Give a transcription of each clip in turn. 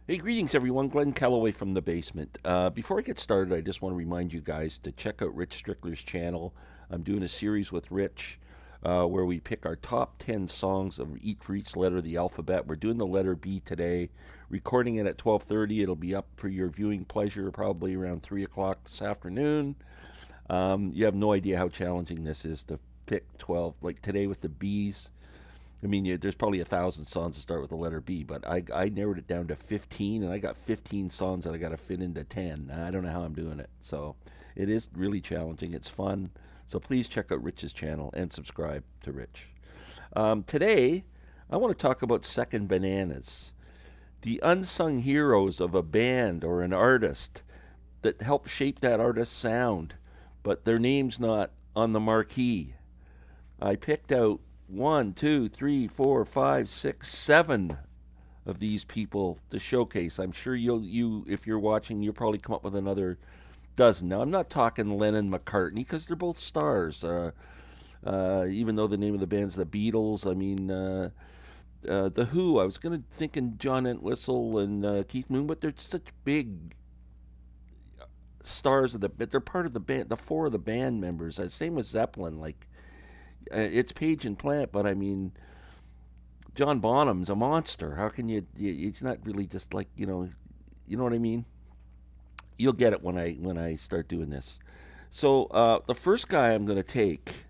Hey, greetings everyone. Glenn Calloway from the basement. Before I get started, I just want to remind you guys to check out Rich Strickler's channel. I'm doing a series with Rich where we pick our top 10 songs for each letter of the alphabet. We're doing the letter B today, recording it at 12:30. It'll be up for your viewing pleasure probably around 3 o'clock this afternoon. You have no idea how challenging this is to pick 12, like today with the B's. I mean, there's probably 1,000 songs to start with the letter B, but I narrowed it down to 15, and I got 15 songs that I got to fit into 10. I don't know how I'm doing it. So it is really challenging. It's fun. So please check out Rich's channel and subscribe to Rich. Today, I want to talk about second bananas, the unsung heroes of a band or an artist that helped shape that artist's sound, but their name's not on the marquee. I picked out one, two, three, four, five, six, seven of these people to showcase. I'm sure if you're watching, you'll probably come up with another dozen. Now, I'm not talking Lennon, McCartney, because they're both stars. Even though the name of the band's the Beatles, I mean, the Who. I was gonna thinking John Entwistle and Keith Moon, but they're such big stars of the. They're part of the band. The four of the band members. Same with Zeppelin. Like it's Page and Plant, but I mean, John Bonham's a monster. How can you? It's not really just like you know what I mean. You'll get it when I start doing this. So the first guy I'm going to take,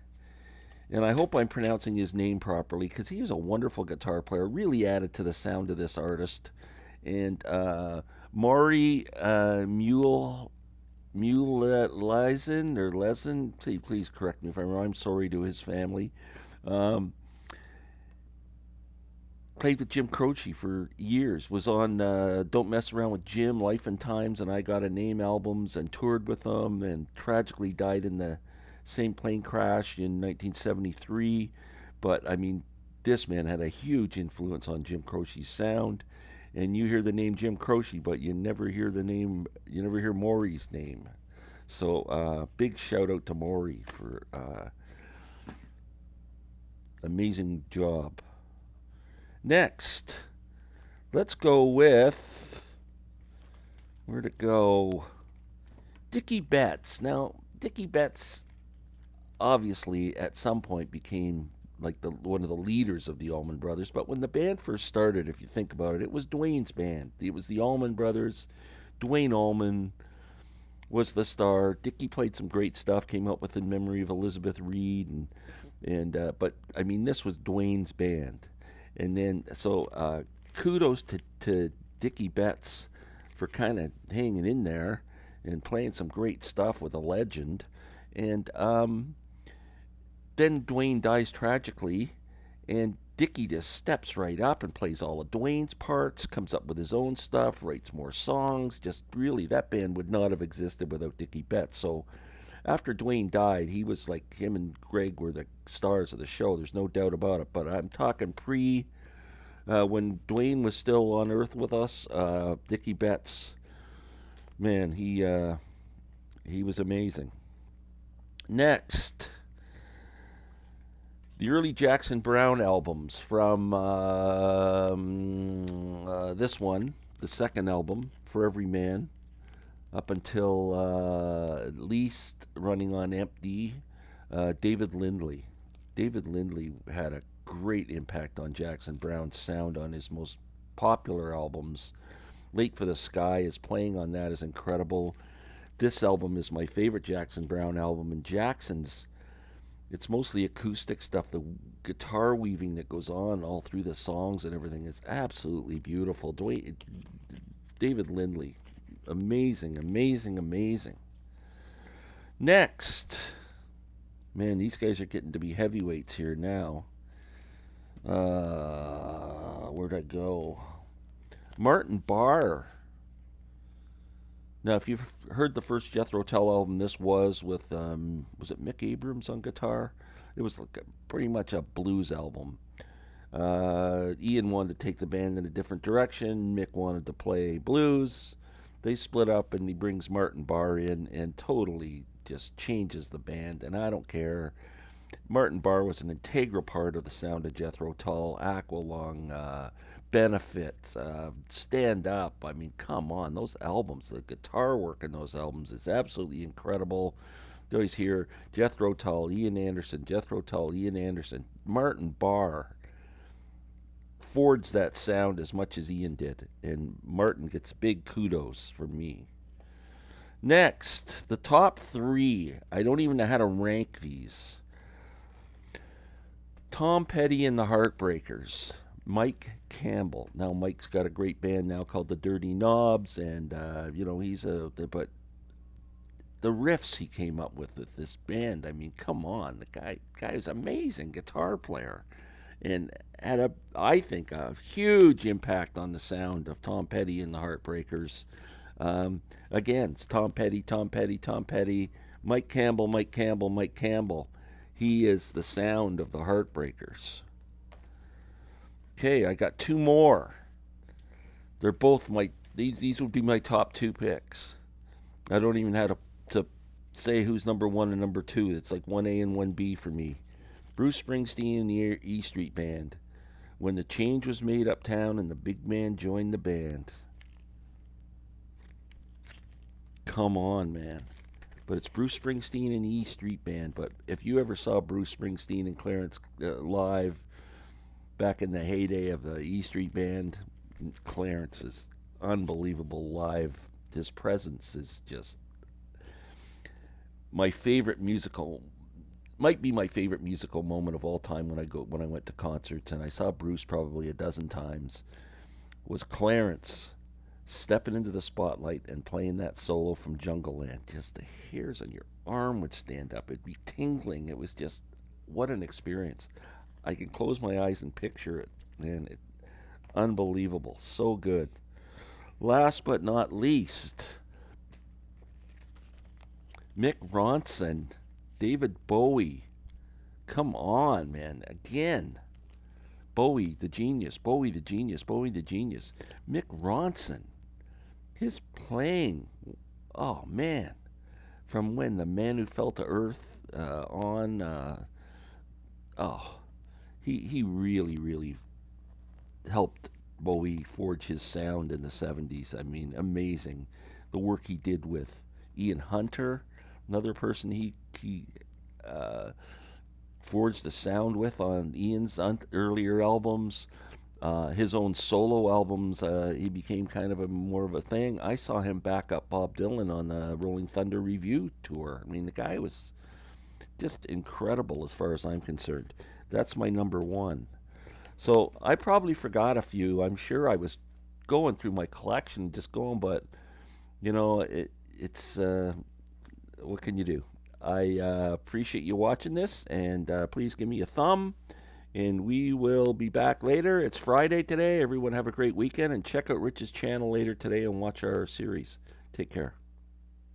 and I hope I'm pronouncing his name properly because he was a wonderful guitar player. Really added to the sound of this artist, and Maury Muleleisen or Lesen. Please correct me if I'm wrong. I'm sorry to his family. Um, Played with Jim Croce for years. Was on Don't Mess Around with Jim, Life and Times, and I Got a Name albums, and toured with them. And tragically died in the same plane crash in 1973. But I mean, this man had a huge influence on Jim Croce's sound. And you hear the name Jim Croce, but you never hear the name. You never hear Maury's name. So big shout out to Maury for amazing job. Next, let's go with where'd it go? Dickie Betts. Now, Dickie Betts obviously at some point became like the one of the leaders of the Allman Brothers. But when the band first started, if you think about it, it was Dwayne's band. It was the Allman Brothers. Dwayne Allman was the star. Dickie played some great stuff. Came up with In Memory of Elizabeth Reed, and but I mean this was Dwayne's band. And then so kudos to Dickie Betts for kind of hanging in there and playing some great stuff with a legend. And then Dwayne dies tragically, and Dickie just steps right up and plays all of Dwayne's parts, comes up with his own stuff, writes more songs. Just really, that band would not have existed without Dickie Betts. So after Dwayne died, he was like him and Greg were the stars of the show. There's no doubt about it. But I'm talking pre when Dwayne was still on Earth with us. Dickie Betts, man, he was amazing. Next, the early Jackson Browne albums from this one, the second album, For Every Man, up until at least Running on Empty. David Lindley. David Lindley had a great impact on Jackson Browne's sound on his most popular albums. Late for the Sky is playing on that is incredible. This album is my favorite Jackson Browne album, and Jackson's it's mostly acoustic stuff. The guitar weaving that goes on all through the songs and everything is absolutely beautiful. David Lindley, amazing, amazing, amazing. Next, man, these guys are getting to be heavyweights here now. Where'd I go? Martin Barr. Now, if you've heard the first Jethro Tull album, this was it Mick Abrams on guitar? It was like pretty much a blues album. Ian wanted to take the band in a different direction. Mick wanted to play blues. They split up, and he brings Martin Barr in and totally just changes the band. And I don't care. Martin Barr was an integral part of the sound of Jethro Tull, Aqualung, Benefit, Stand Up. I mean, come on, those albums, the guitar work in those albums is absolutely incredible. You always hear Jethro Tull, Ian Anderson, Jethro Tull, Ian Anderson, Martin Barr forged that sound as much as Ian did, and Martin gets big kudos from me. Next, the top three. I don't even know how to rank these. Tom Petty and the Heartbreakers. Mike Campbell. Now Mike's got a great band now called the Dirty Knobs, and he's a but the riffs he came up with this band. I mean, come on, the guy is amazing guitar player, and had I think a huge impact on the sound of Tom Petty and the Heartbreakers. Again, it's Tom Petty, Tom Petty, Tom Petty, Mike Campbell, Mike Campbell, Mike Campbell. He is the sound of the Heartbreakers. Okay, I got two more. They're both my these would be my top two picks. I don't even have to say who's number one and number two. It's like 1A and 1B for me. Bruce Springsteen and the E Street Band. When the change was made uptown and the big man joined the band. Come on, man. But it's Bruce Springsteen and the E Street Band. But if you ever saw Bruce Springsteen and Clarence live back in the heyday of the E Street Band, Clarence is unbelievable live. His presence is just my favorite musical. Might be my favorite musical moment of all time when I went to concerts, and I saw Bruce probably a dozen times. Was Clarence stepping into the spotlight and playing that solo from Jungle Land. Just the hairs on your arm would stand up. It'd be tingling. It was just, what an experience. I can close my eyes and picture it. Man, unbelievable. So good. Last but not least, Mick Ronson, David Bowie. Come on, man. Again. Bowie the genius, Bowie the genius, Bowie the genius. Mick Ronson. His playing, oh man, from when the man who fell to earth on, oh, he really helped Bowie forge his sound in the '70s. I mean, amazing, the work he did with Ian Hunter, another person he forged the sound with on Ian's earlier albums. His own solo albums, he became kind of more of a thing. I saw him back up Bob Dylan on the Rolling Thunder Review tour. I mean, the guy was just incredible as far as I'm concerned. That's my number one. So I probably forgot a few. I'm sure I was going through my collection, just going, but it's what can you do? I appreciate you watching this, and please give me a thumb. And we will be back later. It's Friday today. Everyone have a great weekend, and check out Rich's channel later today and watch our series. Take care.